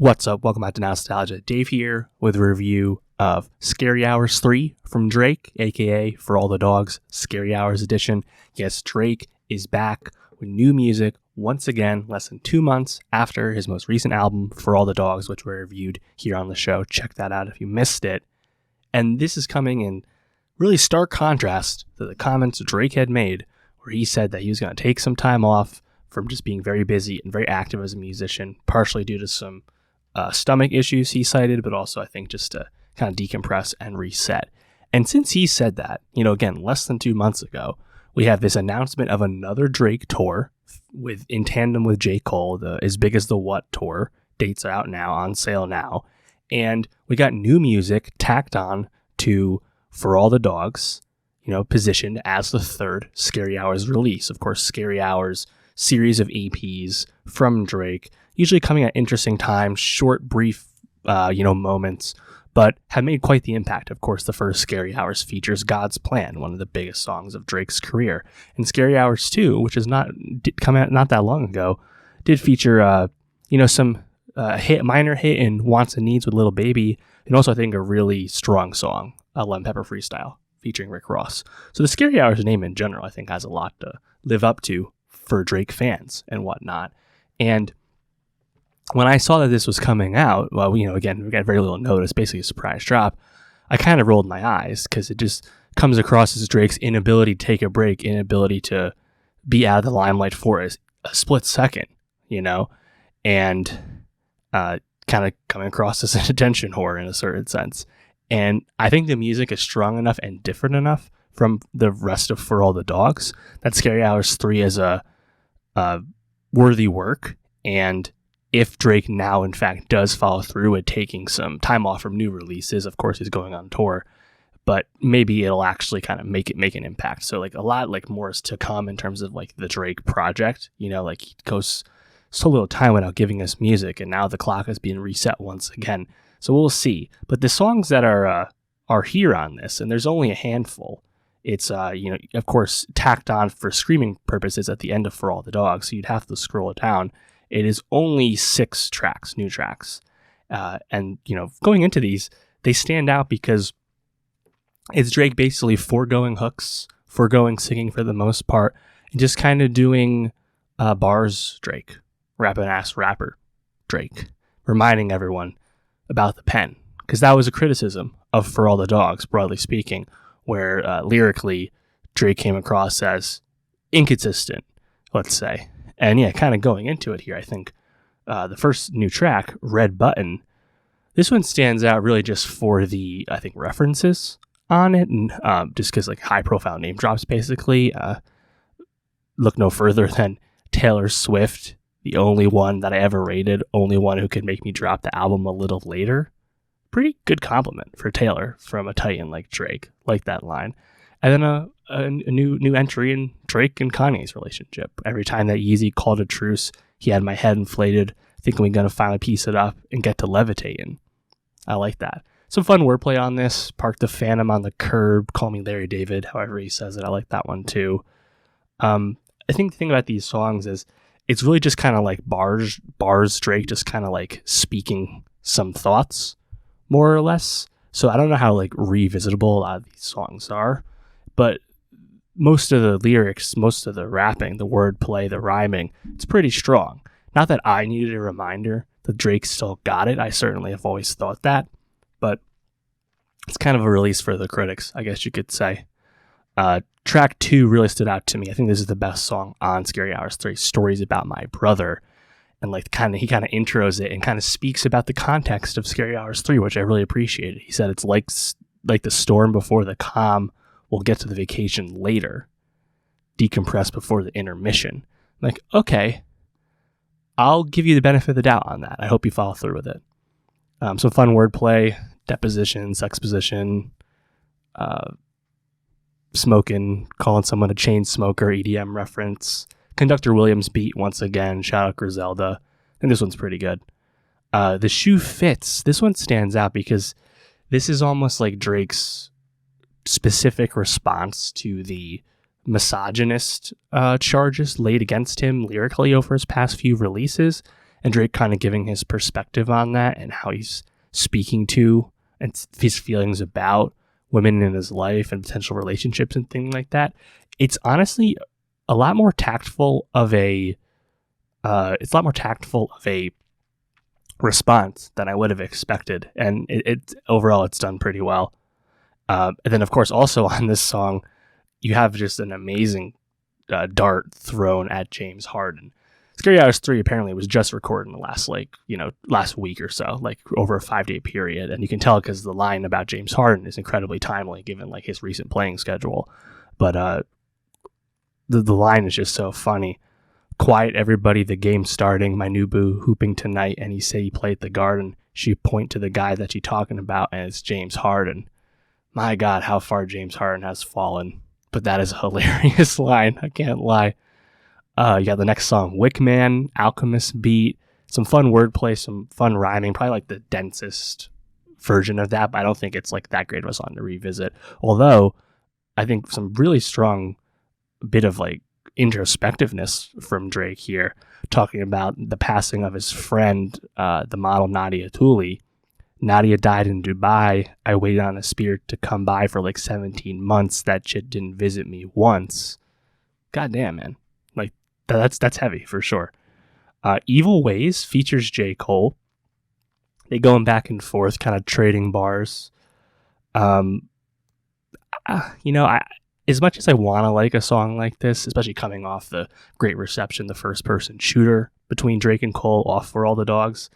What's up? Welcome back to Nowstalgia. Dave here with a review of Scary Hours 3 from Drake, aka For All the Dogs, Scary Hours Edition. Yes, Drake is back with new music once again, less than 2 months after his most recent album, For All the Dogs, which we reviewed here on the show. Check that out if you missed it. And this is coming in really stark contrast to the comments Drake had made, where he said that he was going to take some time off from just being very busy and very active as a musician, partially due to some stomach issues he cited, but also I think just to kind of decompress and reset. And since he said that, again, less than 2 months ago, we have this announcement of another Drake tour in tandem with J. Cole, the As Big as the What tour. Dates are out now, on sale now. And we got new music tacked on to For All the Dogs, positioned as the third Scary Hours release. Of course, Scary Hours series of EPs from Drake, usually coming at interesting times, short, brief, moments, but have made quite the impact. Of course, the first Scary Hours features God's Plan, one of the biggest songs of Drake's career. And Scary Hours 2, which did come out not that long ago, did feature, some minor hit in Wants and Needs with Lil Baby, and also I think a really strong song, Lemon Pepper Freestyle, featuring Rick Ross. So the Scary Hours name in general, I think, has a lot to live up to for Drake fans and whatnot. And when I saw that this was coming out, well, again, we got very little notice, basically a surprise drop, I kind of rolled my eyes because it just comes across as Drake's inability to take a break, inability to be out of the limelight for a split second, and kind of coming across as an attention whore in a certain sense. And I think the music is strong enough and different enough from the rest of For All the Dogs that Scary Hours 3 is a worthy work. And if Drake now, in fact, does follow through with taking some time off from new releases, of course, he's going on tour, but maybe it'll actually kind of make an impact. So a lot more is to come in terms of the Drake project, he goes so little time without giving us music, and now the clock is being reset once again. So we'll see. But the songs that are here on this, and there's only a handful, it's, of course, tacked on for streaming purposes at the end of For All the Dogs, so you'd have to scroll it down. It is only 6 tracks, new tracks. And, going into these, they stand out because it's Drake basically foregoing hooks, foregoing singing for the most part, and just kind of doing bars Drake, rapping-ass rapper Drake, reminding everyone about the pen. Because that was a criticism of For All the Dogs, broadly speaking, where lyrically Drake came across as inconsistent, let's say. And yeah, kind of going into it here, I think the first new track, Red Button, this one stands out really just for the, I think, references on it, and just because high profile name drops basically. Look no further than Taylor Swift, the only one that I ever rated, only one who could make me drop the album a little later. Pretty good compliment for Taylor from a titan like Drake, like that line. And then a new entry in Drake and Kanye's relationship. Every time that Yeezy called a truce, he had my head inflated, thinking we're going to finally piece it up and get to levitating. I like that. Some fun wordplay on this. Park the Phantom on the curb, call me Larry David, however he says it. I like that one too. I think the thing about these songs is it's really just kind of bars Drake just kind of speaking some thoughts, more or less. So I don't know how revisitable a lot of these songs are, but most of the lyrics, most of the rapping, the wordplay, the rhyming, it's pretty strong. Not that I needed a reminder that Drake still got it. I certainly have always thought that, but it's kind of a release for the critics, I guess you could say. Track 2 really stood out to me. I think this is the best song on Scary Hours 3, Stories About My Brother. And he kind of intros it and kind of speaks about the context of Scary Hours 3, which I really appreciated. He said it's like the storm before the calm. We'll get to the vacation later. Decompress before the intermission. Okay, I'll give you the benefit of the doubt on that. I hope you follow through with it. Some fun wordplay, deposition, sexposition, smoking, calling someone a chain smoker, EDM reference. Conductor Williams beat once again. Shout out Griselda. And this one's pretty good. The Shoe Fits. This one stands out because this is almost like Drake's specific response to the misogynist charges laid against him lyrically over his past few releases. and Drake kind of giving his perspective on that and how he's speaking to and his feelings about women in his life and potential relationships and things like that. It's honestly a lot more tactful of a response than I would have expected, and it overall it's done pretty well. And then of course also on this song you have just an amazing dart thrown at James Harden. Scary Hours 3 apparently was just recorded in the last week or so, like over a 5-day period. And you can tell because the line about James Harden is incredibly timely given like his recent playing schedule. But the line is just so funny. Quiet everybody, the game's starting. My new boo hooping tonight, and he say he played the garden. She point to the guy that she talking about, and it's James Harden. My God, how far James Harden has fallen. But that is a hilarious line. I can't lie. You got the next song, Wickman, Alchemist beat, some fun wordplay, some fun rhyming, probably like the densest version of that, but I don't think it's like that great of a song to revisit. Although I think some really strong bit of like introspectiveness from Drake here, talking about the passing of his friend, the model Nadia Tooley. Nadia died in Dubai. I waited on a spirit to come by for like 17 months. That shit didn't visit me once. God damn, man. Like, that's heavy for sure. Evil Ways features J. Cole. They going back and forth, kind of trading bars. As much as I want to like a song like this, especially coming off the great reception, the first-person shooter between Drake and Cole off For All the Dogs,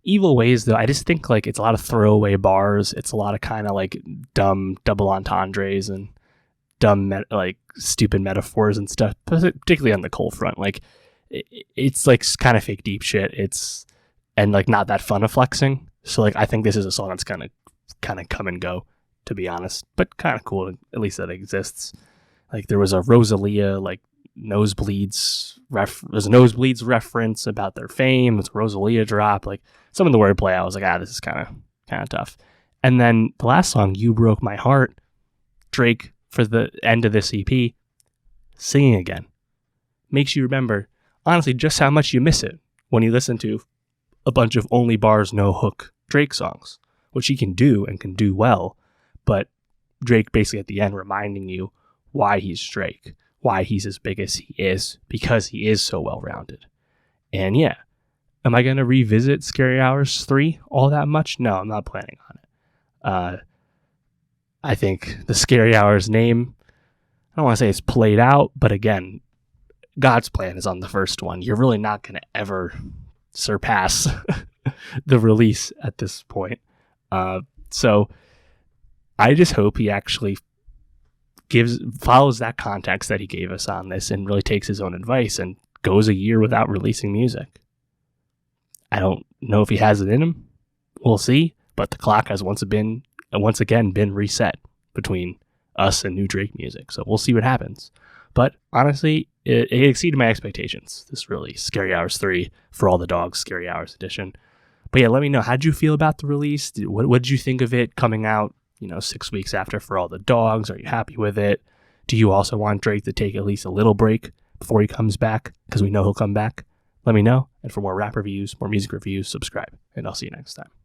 Evil Ways, though, I just think like it's a lot of throwaway bars. It's a lot of kind of like dumb double entendres and dumb stupid metaphors and stuff, particularly on the Cole front. Like it's like kind of fake deep shit. And like not that fun of flexing. So like I think this is a song that's kind of come and go, to be honest, but kind of cool at least that it exists. Like there was a Rosalia like Nosebleeds there's a Nosebleeds reference about their fame. It's a Rosalia drop. Like some of the wordplay, I was like, this is kind of tough. And then the last song, You Broke My Heart, Drake for the end of this EP, singing again, makes you remember honestly just how much you miss it when you listen to a bunch of only bars no hook Drake songs, which he can do and can do well, but Drake basically at the end reminding you why he's Drake, why he's as big as he is, because he is so well-rounded. And yeah, am I going to revisit Scary Hours 3 all that much? No, I'm not planning on it. I think the Scary Hours name, I don't want to say it's played out, but again, God's plan is on the first one. You're really not going to ever surpass the release at this point. So I just hope he actually follows that context that he gave us on this and really takes his own advice and goes a year without releasing music. I don't know if he has it in him. We'll see. But the clock has once again been reset between us and new Drake music. So we'll see what happens. But honestly, it exceeded my expectations. This really Scary Hours 3 For All the Dogs Scary Hours edition. But yeah, let me know. How'd you feel about the release? What did you think of it coming out 6 weeks after For All the Dogs? Are you happy with it? Do you also want Drake to take at least a little break before he comes back? Because we know he'll come back. Let me know. And for more rap reviews, more music reviews, subscribe. And I'll see you next time.